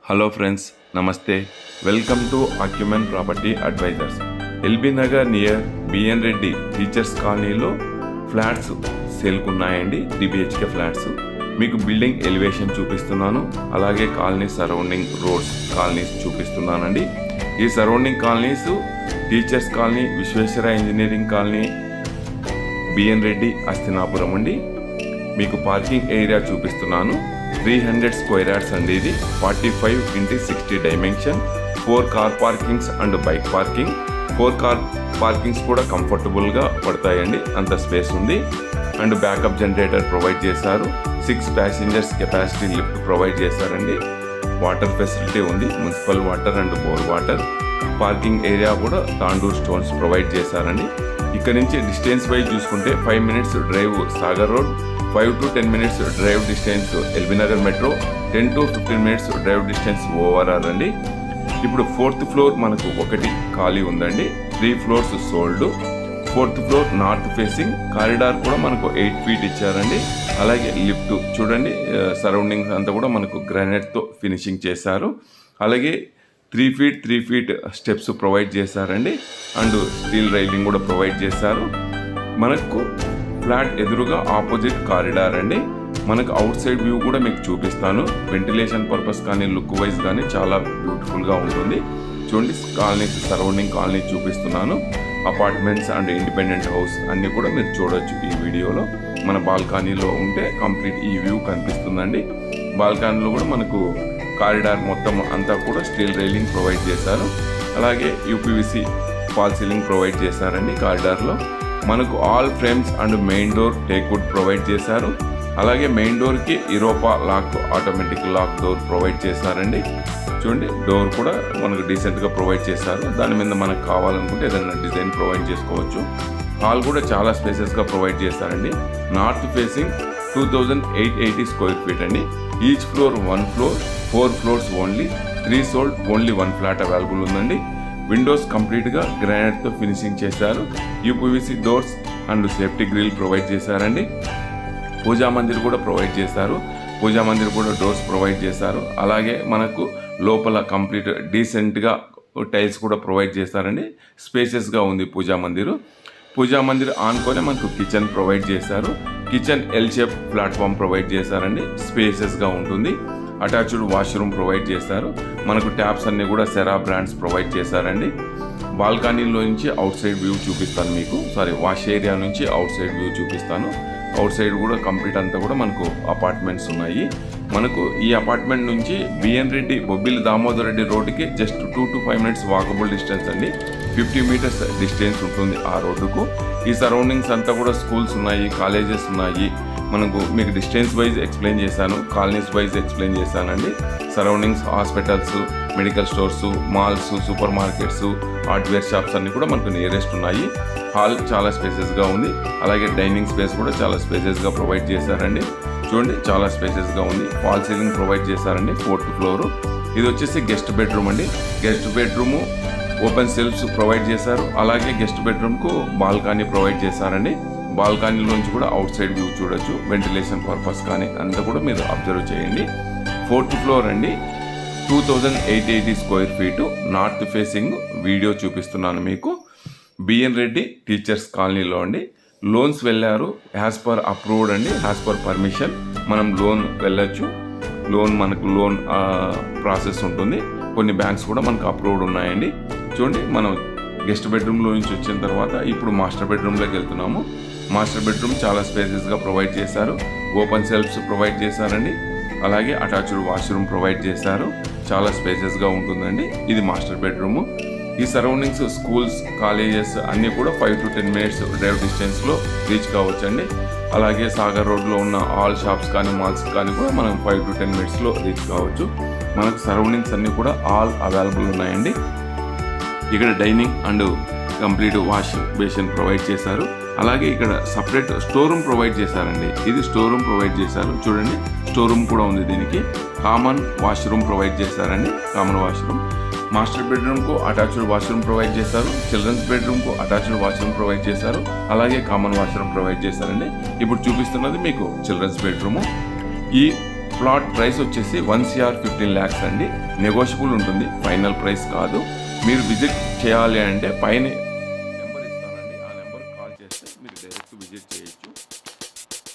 Hello friends, నమస్తే. Welcome to Acumen property advisors. LB Nagar near BN Reddy teachers కాలనీలో flats సేల్కున్నాయండి. 3 BHK flats. మీకు building elevation చూపిస్తున్నాను, అలాగే కాలనీ సరౌండింగ్ రోడ్స్ కాలనీస్ చూపిస్తున్నానండి. ఈ surrounding colonies teachers colony, Visweswara engineering colony, BN Reddy Hastinapuram అండి. మీకు పార్కింగ్ ఏరియా చూపిస్తున్నాను. 300 స్క్వేర్ యార్డ్స్ అండి. ఇది 45x60 dimension. 4 car parkings and bike parking. 4 car parkings కూడా కంఫర్టబుల్గా పడతాయండి, అంత స్పేస్ ఉంది. అండ్ బ్యాకప్ జనరేటర్ ప్రొవైడ్ చేశారు. 6 ప్యాసింజర్స్ కెపాసిటీ లిఫ్ట్ ప్రొవైడ్ చేశారండి. వాటర్ ఫెసిలిటీ ఉంది, municipal water and bore water. Parking area కూడా తాండూర్ స్టోన్స్ ప్రొవైడ్ చేశారండి. ఇక్కడ నుంచి డిస్టెన్స్ వైజ్ చూసుకుంటే 5 minutes drive Sagar road, 5 to 10 minutes drive distance LB Nagar metro, 10 to 15 minutes drive distance overall అండి. ఇప్పుడు 4th floor మనకు ఒకటి ఖాళీ ఉందండి. 3 floors sold. 4th floor north facing. Corridor కూడా మనకు 8 feet ఇచ్చారండి. అలాగే లిఫ్ట్ చూడండి, సరౌండింగ్స్ అంతా కూడా మనకు గ్రానైట్తో ఫినిషింగ్ చేశారు. అలాగే 3 feet స్టెప్స్ ప్రొవైడ్ చేశారండి. అండ్ స్టీల్ రైలింగ్ కూడా ప్రొవైడ్ చేశారు. మనకు ఫ్లాట్ ఎదురుగా ఆపోజిట్ కారిడార్ అండి. మనకు అవుట్ సైడ్ వ్యూ కూడా మీకు చూపిస్తాను. వెంటిలేషన్ పర్పస్ కానీ లుక్ వైజ్ కానీ చాలా బ్యూటిఫుల్గా ఉంటుంది. చూడండి, కాలనీ సరౌండింగ్ కాలనీ చూపిస్తున్నాను. అపార్ట్మెంట్స్ అండ్ ఇండిపెండెంట్ హౌస్ అన్నీ కూడా మీరు చూడొచ్చు ఈ వీడియోలో. మన బాల్కనీలో ఉంటే కంప్లీట్ ఈ వ్యూ కనిపిస్తుందండి. బాల్కనీలో కూడా మనకు కారిడార్ మొత్తం అంతా కూడా స్టీల్ రైలింగ్ ప్రొవైడ్ చేశారు. అలాగే యూపీవీసీ ఫాల్ సీలింగ్ ప్రొవైడ్ చేశారండి. కారిడార్లో మనకు all frames and main door teakwood provide చేశారు. అలాగే మెయిన్ డోర్కి Europa lock, automatic lock door provide చేశారండి. చూడండి, డోర్ కూడా మనకు డీసెంట్గా ప్రొవైడ్ చేశారు. దాని మీద మనకు కావాలనుకుంటే ఏదైనా డిజైన్ ప్రొవైడ్ చేసుకోవచ్చు. హాల్ కూడా చాలా స్పేసెస్గా ప్రొవైడ్ చేశారండి. నార్త్ ఫేసింగ్ 2880 స్క్వేర్ ఫీట్ అండి. Each floor 1 floor, 4 floors only. 3 sold, only 1 flat available ఉందండి. విండోస్ కంప్లీట్గా గ్రానైట్తో ఫినిషింగ్ చేశారు. UPVC doors and safety grill provide చేశారండి. పూజా మందిర్ కూడా ప్రొవైడ్ చేశారు. పూజా మందిర్ కూడా డోర్స్ ప్రొవైడ్ చేశారు. అలాగే మనకు లోపల కంప్లీట్ డీసెంట్గా టైల్స్ కూడా ప్రొవైడ్ చేశారండి. స్పేసెస్గా ఉంది పూజా మందిరు. పూజా మందిర్ ఆనుకొని మనకు కిచెన్ ప్రొవైడ్ చేశారు. Kitchen L shape platform provide చేశారండి. స్పేసెస్గా ఉంటుంది. అటాచ్డ్ వాష్రూమ్ ప్రొవైడ్ చేశారు. మనకు ట్యాప్స్ అన్నీ కూడా సెరా బ్రాండ్స్ ప్రొవైడ్ చేశారండి. బాల్కనీలో నుంచి అవుట్ సైడ్ వ్యూ చూపిస్తాను మీకు. వాష్ ఏరియా నుంచి అవుట్ సైడ్ వ్యూ చూపిస్తాను. అవుట్ సైడ్ కూడా కంప్లీట్ అంతా కూడా మనకు అపార్ట్మెంట్స్ ఉన్నాయి. మనకు ఈ అపార్ట్మెంట్ నుంచి బిఎన్ రెడ్డి బొబ్బిలి దామోదర్ రెడ్డి రోడ్డుకి just 2 to 5 minutes walkable distance అండి. 50 meters డిస్టెన్స్ ఉంటుంది ఆ రోడ్డుకు. ఈ సరౌండింగ్స్ అంతా కూడా స్కూల్స్ ఉన్నాయి, కాలేజెస్ ఉన్నాయి. మీకు డిస్టెన్స్ వైజ్ ఎక్స్ప్లెయిన్ చేశాను, కాలనీస్ వైజ్ ఎక్స్ప్లెయిన్ చేశానండి. Surroundings hospitals, medical stores, malls, super markets, hardware shops అన్నీ కూడా మనకు నియరెస్ట్ ఉన్నాయి. హాల్ చాలా స్పేసెస్గా ఉంది. అలాగే డైనింగ్ స్పేస్ కూడా చాలా స్పేసెస్గా ప్రొవైడ్ చేశారండి. చూడండి, చాలా స్పేసెస్గా ఉంది. ఫాల్ సీలింగ్ ప్రొవైడ్ చేశారండి. 4th floor. ఇది వచ్చేసి గెస్ట్ బెడ్రూమ్ అండి. Guest bedroom open shelves provide చేశారు. అలాగే గెస్ట్ బెడ్రూమ్కు బాల్కనీ ప్రొవైడ్ చేశారండి. బాల్కనీలోంచి కూడా అవుట్ సైడ్ వ్యూ చూడొచ్చు. వెంటిలేషన్ పర్పస్ కానీ అంతా కూడా మీరు అబ్జర్వ్ చేయండి. 4th ఫ్లోర్ అండి. 2880 square feet. North facing video చూపిస్తున్నాను మీకు. బిఎన్ రెడ్డి టీచర్స్ కాలనీలో అండి. లోన్స్ వెళ్ళారు. యాజ్ పర్ అప్రూవ్డ్ అండి, యాజ్ పర్ పర్మిషన్ మనం లోన్ వెళ్ళొచ్చు. మనకు లోన్ ప్రాసెస్ ఉంటుంది. కొన్ని బ్యాంక్స్ కూడా మనకు అప్రూవ్డ్ ఉన్నాయండి. చూడండి, మనం గెస్ట్ బెడ్రూమ్లో నుంచి వచ్చిన తర్వాత ఇప్పుడు మాస్టర్ బెడ్రూమ్లోకి వెళ్తున్నాము. మాస్టర్ బెడ్రూమ్ చాలా స్పేసెస్గా ప్రొవైడ్ చేశారు. ఓపెన్ సెల్ఫ్స్ ప్రొవైడ్ చేశారండి. అలాగే అటాచ్డ్ వాష్రూమ్ ప్రొవైడ్ చేశారు. చాలా స్పేసెస్గా ఉంటుందండి. ఇది మాస్టర్ బెడ్రూము. ఈ సరౌండింగ్స్ స్కూల్స్, కాలేజెస్ అన్నీ కూడా 5 to 10 minutes డ్రైవ్ డిస్టెన్స్లో రీచ్ కావచ్చండి. అలాగే సాగర్ రోడ్లో ఉన్న ఆల్ షాప్స్ కానీ మాల్స్ కానీ కూడా మనం 5 to 10 minutesలో రీచ్ కావచ్చు. మనకు సరౌండింగ్స్ అన్నీ కూడా ఆల్ అవైలబుల్ ఉన్నాయండి. ఇక్కడ dining and complete wash basin provide చేశారు. అలాగే ఇక్కడ సపరేట్ స్టోర్ రూమ్ ప్రొవైడ్ చేశారండి. ఇది స్టోర్ రూమ్ ప్రొవైడ్ చేశారు. చూడండి, స్టోర్ రూమ్ కూడా ఉంది. దీనికి కామన్ వాష్రూమ్ ప్రొవైడ్ చేశారండి. Common washroom. మాస్టర్ బెడ్రూమ్కు అటాచ్డ్ వాష్రూమ్ ప్రొవైడ్ చేశారు. చిల్డ్రన్స్ బెడ్రూమ్కు అటాచ్డ్ వాష్రూమ్ ప్రొవైడ్ చేశారు. అలాగే కామన్ వాష్రూమ్ ప్రొవైడ్ చేశారండి. ఇప్పుడు చూపిస్తున్నది మీకు చిల్డ్రన్స్ బెడ్రూము. ఈ ప్లాట్ ప్రైస్ వచ్చేసి 1,15 lakhs అండి. నెగోషియబుల్ ఉంటుంది, ఫైనల్ ప్రైస్ కాదు. మీరు విజిట్ చేయాలి అంటే పైన నెంబర్ ఇస్తానండి, ఆ నెంబర్ కాల్ చేస్తే మీరు డైరెక్ట్ విజిట్ చేయొచ్చు.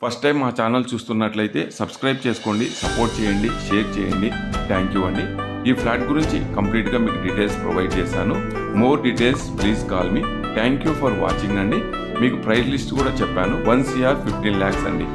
ఫస్ట్ టైం మా ఛానల్ చూస్తున్నట్లయితే సబ్స్క్రైబ్ చేసుకోండి, సపోర్ట్ చేయండి, షేర్ చేయండి. థ్యాంక్ యూ అండి. ఈ ఫ్లాట్ గురించి కంప్లీట్గా మీకు డీటెయిల్స్ ప్రొవైడ్ చేశాను. More details please call me. Thank you for watching అండి. మీకు ప్రైస్ లిస్ట్ కూడా చెప్పాను. 1,15 lakhs అండి.